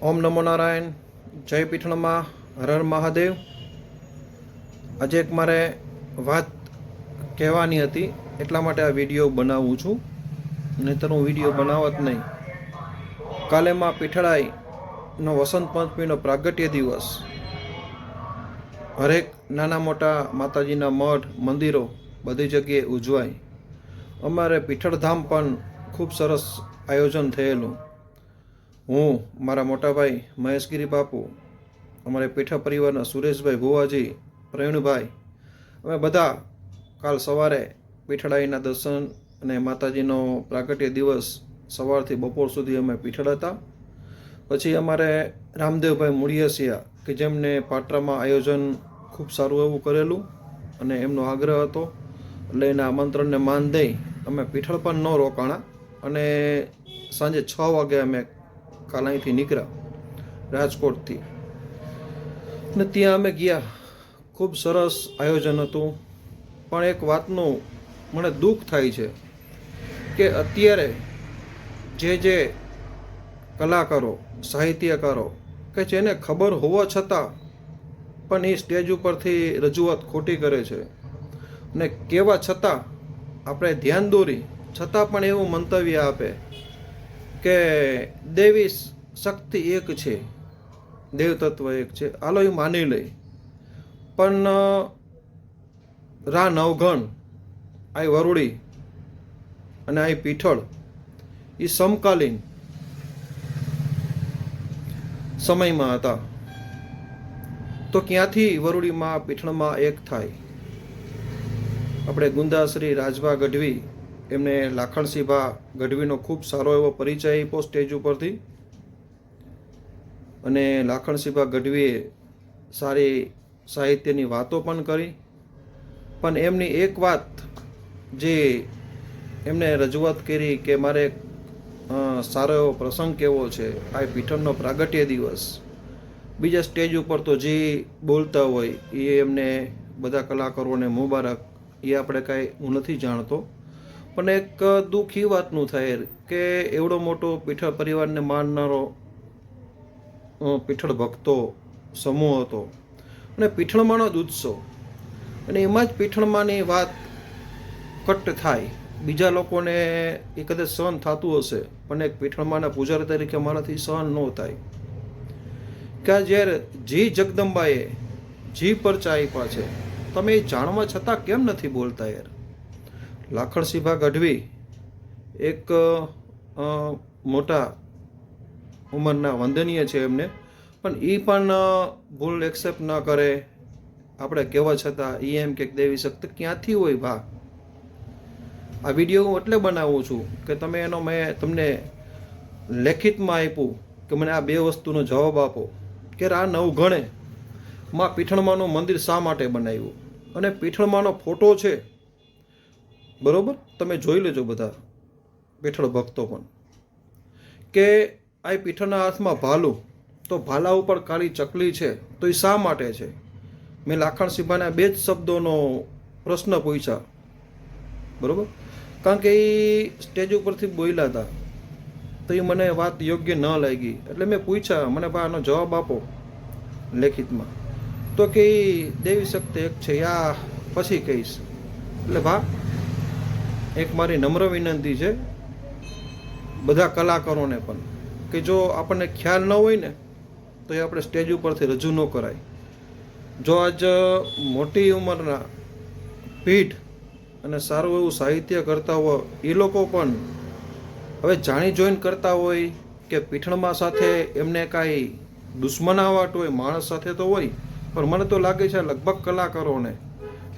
ઓમ નમો નારાયણ. જય પીઠણમાં. હર હર મહાદેવ. આજે એક મારે વાત કહેવાની હતી, એટલા માટે આ વિડીયો બનાવું છું, નહીંતર હું વિડીયો બનાવત નહીં. કાલે માં પીઠળાઈનો વસંત પંચમીનો પ્રાગટ્ય દિવસ. હરેક નાના મોટા માતાજીના મઠ મંદિરો બધી જગ્યાએ ઉજવાય. અમારે પીઠળધામ પણ ખૂબ સરસ આયોજન થયેલું. હું, મારા મોટાભાઈ મહેશગીરી બાપુ, અમારે પીઠા પરિવારના સુરેશભાઈ, ભુવાજી, પ્રવીણભાઈ, અમે બધા કાલ સવારે પીઠળાઈના દર્શન અને માતાજીનો પ્રાગટ્ય દિવસ સવારથી બપોર સુધી અમે પીઠળ હતા. પછી અમારે રામદેવભાઈ મુળિયાસિયા કે જેમને પાટરામાં આયોજન ખૂબ સારું એવું કરેલું અને એમનો આગ્રહ હતો એટલે એના આમંત્રણને માન દઈ અમે પીઠળ પણ ન રોકાણા અને સાંજે 6 વાગે અમે કાલ અહીંથી નીકળ્યા રાજકોટથી ને ત્યાં અમે ગયા. ખૂબ સરસ આયોજન હતું. પણ એક વાતનું મને દુઃખ થાય છે કે અત્યારે જે કલાકારો, સાહિત્યકારો કે જેને ખબર હોવા છતાં પણ એ સ્ટેજ ઉપરથી રજૂઆત ખોટી કરે છે ને કહેવા છતાં આપણે ધ્યાન દોરી છતાં પણ એવું મંતવ્ય આપે કે દેવી શક્તિ એક છે, દેવ તત્વ એક છે, હાલો એ માની લઈ. પણ રા નવઘણ, આ વરુડી અને આ પીઠળ એ સમકાલીન સમયમાં હતા. તો ક્યાંથી વરુડીમાં પીઠળમાં એક થાય? આપણે ગુંદાશ્રી રાજભા ગઢવી, એમને લાખણસિંહભા ગઢવીનો ખૂબ સારો એવો પરિચય આપ્યો સ્ટેજ ઉપરથી અને લાખણસિંહભા ગઢવીએ સારી સાહિત્યની વાતો પણ કરી. પણ એમની એક વાત જે એમને રજૂઆત કરી કે મારે સારો એવો પ્રસંગ કેવો છે, આ પીઠળનો પ્રાગટ્ય દિવસ. બીજા સ્ટેજ ઉપર તો જે બોલતા હોય એ એમને બધા કલાકારોને મુબારક, એ આપણે કાંઈ હું નથી જાણતો. પણ એક દુઃખ એ વાતનું થાય કે એવડો મોટો પીઠળ પરિવારને માનનારો પીઠળ ભક્તો સમૂહ હતો અને પીઠળમાંનો જ ઉત્સવ, અને એમાં જ પીઠળમાંની વાત કટ થાય. બીજા લોકોને એ કદાચ સહન થતું હશે પણ એક પીઠળમાંના પૂજારી તરીકે મારાથી સહન ન થાય કે જ્યારે જી જગદંબાએ જી પરચા આપ્યા છે, તમે એ જાણવા છતાં કેમ નથી બોલતા યાર? લાખણસિંહભા ગઢવી એક મોટા ઉંમરના વંદનીય છે એમને, પણ એ પણ ભૂલ એક્સેપ્ટ ન કરે. આપણે કહેવા છતાં એ એમ કે દેવી શક્તિ ક્યાંથી હોય ભા? આ વિડીયો હું એટલે બનાવું છું કે તમે એનો મેં તમને લેખિતમાં આપ્યું કે મને આ 2 વસ્તુનો જવાબ આપો કે આ નવઘણે માં પીઠળમાંનું મંદિર શા માટે બનાવ્યું. અને પીઠળમાંનો ફોટો છે, બરોબર, તમે જોઈ લેજો બધા પીઠળ ભક્તો પણ, કે આ પીઠળના હાથમાં ભાલું, તો ભાલા ઉપર કાળી ચકલી છે, તો એ શા માટે છે? મેં લાખણસિંહભાના 2 જ શબ્દોનો પ્રશ્ન પૂછ્યા, બરોબર, કારણ કે એ સ્ટેજ ઉપરથી બોલ્યા હતા તો એ મને વાત યોગ્ય ન લાગી એટલે મેં પૂછ્યા, મને ભાઈ આનો જવાબ આપો લેખિતમાં. તો કે દેવી શક્તિ એક છે, યા પછી કહીશ. એટલે ભા એક મારી નમ્ર વિનંતી છે બધા કલાકારોને પણ કે જો આપણને ખ્યાલ ન હોય ને તો એ આપણે સ્ટેજ ઉપરથી રજૂ ન કરાય. જો આજ મોટી ઉંમરના પીઠ અને સારું એવું સાહિત્ય કરતા હોય એ લોકો પણ હવે જાણી જોઈને કરતા હોય કે પીઠળમાં સાથે એમને કાંઈ દુશ્મનાવટ હોય, માણસ સાથે તો હોય, પણ મને તો લાગે છે લગભગ કલાકારોને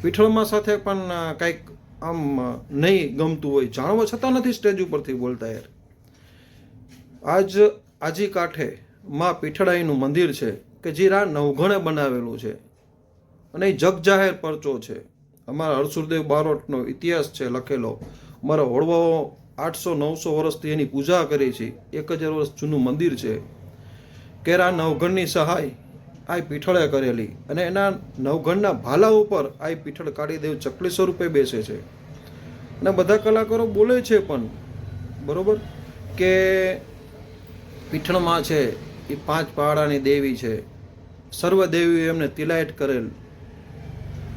પીઠળમાં સાથે પણ કાંઈક આમ નહીં ગમતું હોય, જાણવા છતાં નથી સ્ટેજ ઉપરથી બોલતા યાર. આજી કાંઠે માં પીઠળાઈનું મંદિર છે કે જે રા નવઘણે બનાવેલું છે અને એ જગજાહેર પરચો છે. અમારા હરસુરદેવ બારોટનો ઇતિહાસ છે લખેલો. અમારા હોળવાઓ 800-900 વર્ષથી એની પૂજા કરી છે. 1000 વર્ષ જૂનું મંદિર છે. કેરા નવઘણની સહાય આ પીઠળે કરેલી અને એના નવઘણના ભાલા ઉપર આ પીઠળ કાળી દેવ ચકલી સ્વરૂપે બેસે છે. અને બધા કલાકારો બોલે છે પણ, બરોબર, કે પીઠળમાં છે એ 5 પહાડાની દેવી છે. સર્વ દેવીઓ એમને તિલાયટ કરેલ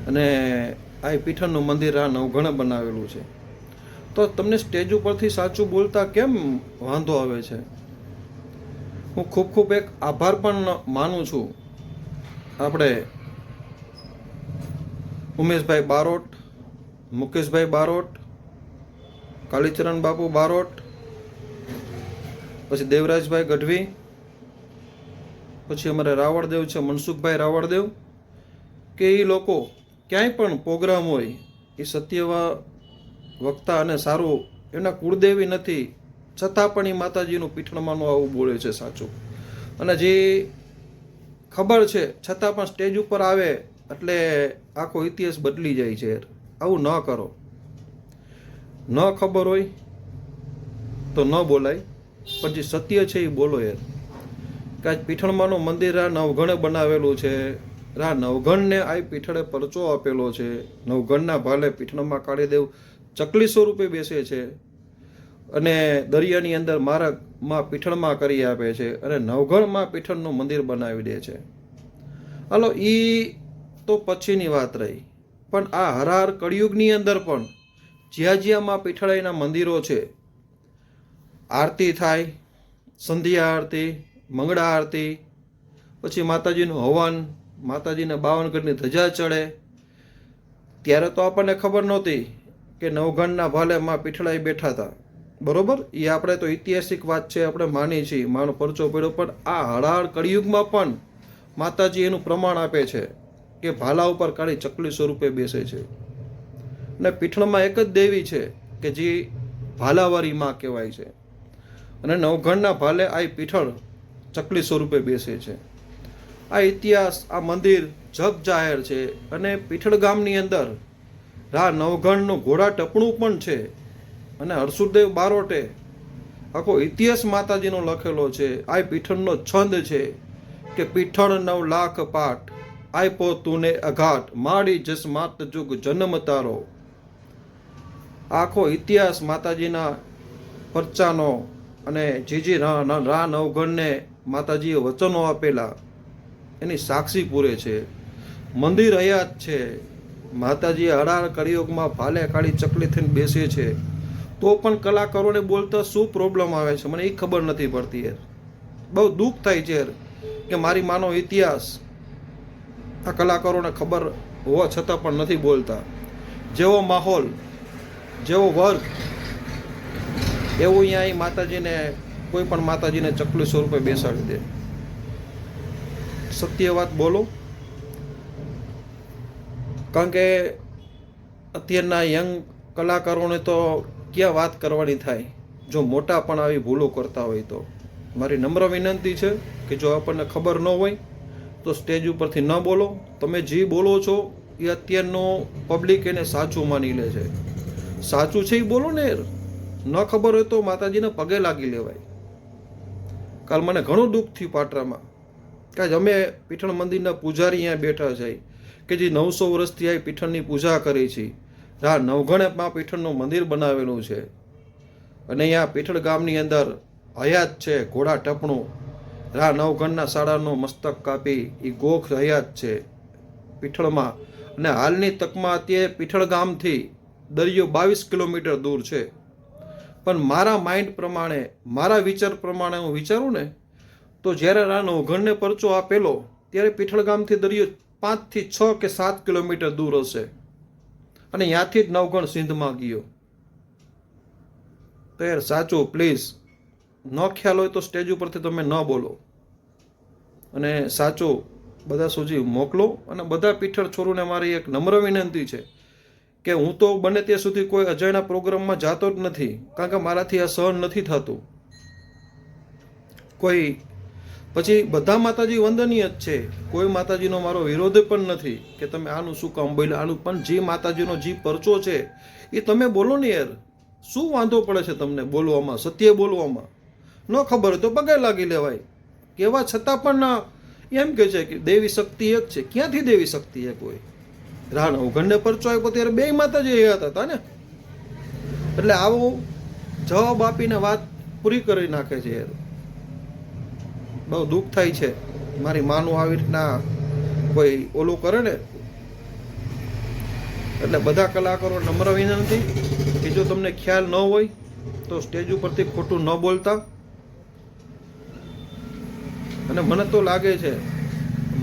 અને આ પીઠણનું મંદિર આ નવઘણ બનાવેલું છે. તો તમને સ્ટેજ ઉપરથી સાચું બોલતા કેમ વાંધો આવે છે? હું ખૂબ ખૂબ એક આભાર પણ માનું છું આપણે ઉમેશભાઈ બારોટ, મુકેશભાઈ બારોટ, કાલીચરણ બાપુ બારોટ, પછી દેવરાજભાઈ ગઢવી, પછી અમારે રાવળદેવ છે મનસુખભાઈ રાવળદેવ, કે એ લોકો ક્યાંય પણ પ્રોગ્રામ હોય એ સત્યવા વક્તા અને સારું એમના કુળદેવી નથી છતાં પણ એ માતાજીનું પીઠણમાંનું આવું બોલે છે સાચું. અને જે ખબર છે છતાં પણ સ્ટેજ ઉપર આવે એટલે આખો ઇતિહાસ બદલી જાય છે. આવું ન કરો. ન ખબર હોય તો ન બોલાય, પણ જે સત્ય છે એ બોલો યાર. કે આજ પીઠણમાંનું મંદિર આ નવઘણે બનાવેલું છે. આ નવઘણને આ પીઠળે પરચો આપેલો છે. નવઘણના ભાલે પીઠણમાં કાળીદેવ ચકલી સ્વરૂપે બેસે છે અને દરિયાની અંદર માર્ગમાં પીઠણમાં કરી આપે છે અને નવઘણમાં પીઠણનું મંદિર બનાવી દે છે. હાલો એ તો પછીની વાત રહી, પણ આ હરાર કળિયુગની અંદર પણ જ્યાં જ્યાં માં પીઠળાઈના મંદિરો છે, આરતી થાય, સંધ્યા આરતી, મંગળા આરતી, પછી માતાજીનું હવન, માતાજીને 52 ગજની ધજા ચડે, ત્યારે તો આપણને ખબર નહોતી કે નવઘણના ભાલે માં પીઠળાઈ બેઠા હતા. બરોબર, એ આપણે તો ઐતિહાસિક વાત છે, આપણે માની છીએ, માનો પરચો પડ્યો. પણ આ હળાળ કળિયુગમાં પણ માતાજી એનું પ્રમાણ આપે છે કે ભાલા ઉપર કાળી ચકલી સ્વરૂપે બેસે છે. અને પીઠળમાં એક જ દેવી છે કે જે ભાલાવાળી માં કહેવાય છે અને નવઘણના ભાલે આ પીઠળ ચકલી સ્વરૂપે બેસે છે. આ ઇતિહાસ, આ મંદિર જગ જાહેર છે. અને પીઠળ ગામની અંદર આ નવઘણનું ઘોડા ટપણું પણ છે. અને હરસુરદેવ બારોટે આખો ઇતિહાસ માતાજીનો લખેલો છે. આ પીઠળનો છંદ છે કે પીઠળ 9 લાખ પાઠ આયપો તુને અઘાટ માડી જસ માત જુગ જન્મ તારો. આખો ઇતિહાસ માતાજીના પરચાનો અને જે રા નવઘણને માતાજીએ વચનો આપેલા એની સાક્ષી પૂરે છે. મંદિર હયાત છે. માતાજી હળાળ કળિયુગમાં ભાલે કાળી ચકલી થઈને બેસે છે. તો પણ કલાકારોને બોલતા શું પ્રોબ્લેમ આવે છે મને એ ખબર નથી પડતી યાર. બહુ દુઃખ થાય છે યાર કે મારી માનો ઇતિહાસ આ કલાકારોને ખબર હોવા છતાં પણ નથી બોલતા. જેવો માહોલ, જેવો વર્ગ, એવું અહીંયા માતાજીને, કોઈ પણ માતાજીને ચકલી સ્વરૂપે બેસાડી દે. સત્ય વાત બોલો. કારણ કે અત્યારના યંગ કલાકારોને તો ક્યાં વાત કરવાની થાય જો મોટા પણ આવી ભૂલો કરતા હોય તો. મારી નમ્ર વિનંતી છે કે જો આપણને ખબર ન હોય તો સ્ટેજ ઉપરથી ન બોલો. તમે જે બોલો છો એ અત્યારનો પબ્લિક એને સાચું માની લે છે. સાચું છે એ બોલો ને યાર. ન ખબર હોય તો માતાજીને પગે લાગી લેવાય. કાલ મને ઘણું દુઃખ થયું પાટરામાં કે અમે પીઠળ મંદિરના પૂજારી અહીંયા બેઠા છે કે જે 900 વર્ષથી આ પીઠળની પૂજા કરી છે. આ નવઘણમાં પીઠળનું મંદિર બનાવેલું છે અને અહીંયા પીઠળ ગામની અંદર હયાત છે ઘોડા ટપણું. આ નવઘણના શાળાનું મસ્તક કાપી એ ગોખ હયાત છે પીઠળમાં. અને હાલની તકમાં અત્યારે પીઠળ ગામથી દરિયો 22 કિલોમીટર દૂર છે. પણ મારા માઇન્ડ પ્રમાણે, મારા વિચાર પ્રમાણે હું વિચારું ને તો જ્યારે આ નવઘણને પરચો આપેલો ત્યારે પીઠળ ગામથી દરિયો 5 થી 6 કે 7 કિલોમીટર દૂર હશે અને ત્યાંથી જ નવઘણ સિંધમાં ગયો. તો યાર સાચું પ્લીઝ, ન ખ્યાલ હોય તો સ્ટેજ ઉપરથી તમે ન બોલો અને સાચું બધા સુધી મોકલો. અને બધા પીઠળ છોરુને મારી એક નમ્ર વિનંતી છે કે હું તો બને ત્યાં સુધી કોઈ અજાણ્યા પ્રોગ્રામમાં જાતો જ નથી, કારણ કે મારાથી આ સહન નથી થતું. કોઈ પછી બધા માતાજી વંદનીય જ છે, કોઈ માતાજીનો મારો વિરોધ પણ નથી કે તમે આનું શું કામ બોલ્યા આનું. પણ જે માતાજીનો જે પરચો છે એ તમે બોલો ને યાર. શું વાંધો પડે છે તમને બોલવામાં, સત્ય બોલવામાં? ન ખબર હોય તો પગે લાગી લેવાય. કહેવા છતાં પણ એમ કહે છે કે દેવી શક્તિ એક છે. ક્યાંથી દેવી શક્તિ એક હોય? રા નવઘણને પરચો આપ્યો ત્યારે 2 માતાજી હયાત હતા ને. એટલે આવો જવાબ આપીને વાત પૂરી કરી નાખે છે યાર. બહુ દુઃખ થાય છે. મારી માનું આવી રીતના કોઈ ઓલું કરે ને, એટલે બધા કલાકારો નમ્ર વિનંતી કે જો તમને ખ્યાલ ન હોય તો સ્ટેજ ઉપરથી ખોટું ન બોલતા. અને મને તો લાગે છે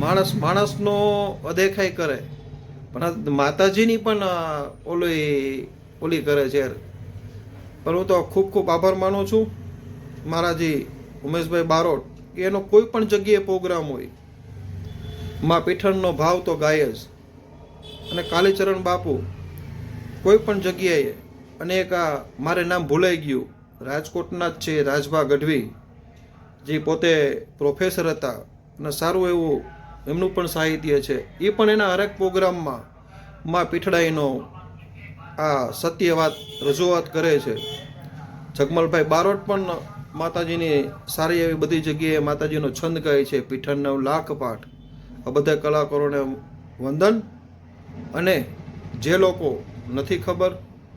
માણસ માણસનો અદેખાઈ કરે પણ માતાજીની પણ ઓલી કરે છે. પણ હું તો ખૂબ ખૂબ આભાર માનું છું મારા જે ઉમેશભાઈ બારોટ, કે એનો કોઈ પણ જગ્યાએ પ્રોગ્રામ હોય માં પીઠણનો ભાવ તો ગાય જ. અને કાલીચરણ બાપુ કોઈ પણ જગ્યાએ, અને એક આ મારે નામ ભૂલાઈ ગયું, રાજકોટના જ છે રાજભા ગઢવી, જે પોતે પ્રોફેસર હતા અને સારું એવું એમનું પણ સાહિત્ય છે. એ પણ એના હરેક પ્રોગ્રામમાં માં પીઠડાઈનો આ સત્ય વાત રજૂઆત કરે છે. જગમલભાઈ બારોટ પણ માતાજીની સારી એવી બધી જગ્યાએ માતાજીનો છંદ ગાય છે, પીઠણનો લાખ પાઠ. આ બધા કલાકારોને વંદન. અને જે લોકો નથી ખબર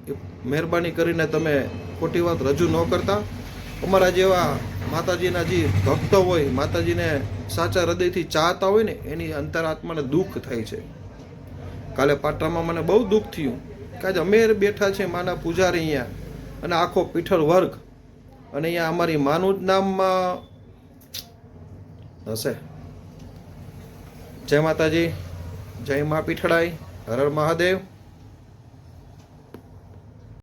એ મહેરબાની કરીને તમે ખોટી વાત રજૂ ન કરતા. અમારા જેવા માતાજીના જે ભક્તો હોય, માતાજીને સાચા હૃદયથી ચાહતા હોય ને, એની અંતરાત્માને દુઃખ થાય છે. કાલે પાટણમાં મને બહુ દુઃખ થયું કે આજે અમે બેઠા છે માના પૂજારી અહીંયા, અને આખો પીઠળ વર્ગ, અને અહીંયા અમારી માનું જ નામમાં હશે. જય માતાજી, જય મા પીઠળાઈ, હર હર મહાદેવ.